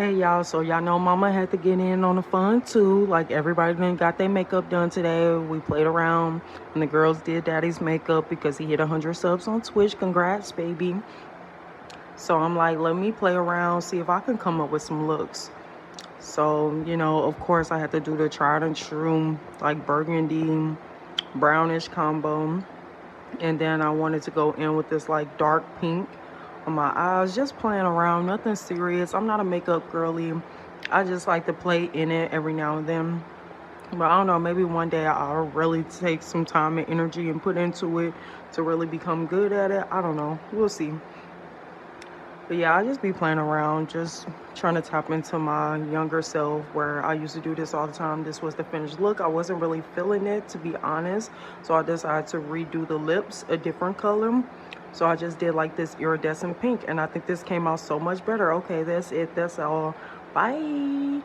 Hey y'all, so y'all know mama had to get in on the fun too. Like everybody done got their makeup done today. We played around and the girls did daddy's makeup because he hit 100 subs on Twitch. Congrats, baby. So I'm like, let me play around, see if I can come up with some looks. So, of course I had to do the tried and true, like burgundy, brownish combo. And then I wanted to go in with this like dark pink on my eyes, just playing around, nothing serious. I'm not a makeup girly. I just like to play in it every now and then. But I don't know, maybe one day I'll really take some time and energy and put into it to really become good at it. I don't know. We'll see. But yeah, I just be playing around, just trying to tap into my younger self where I used to do this all the time. This was the finished look. I wasn't really feeling it, to be honest. So I decided to redo the lips a different color. So I just did like this iridescent pink, and I think this came out so much better. Okay, that's it. That's all. Bye.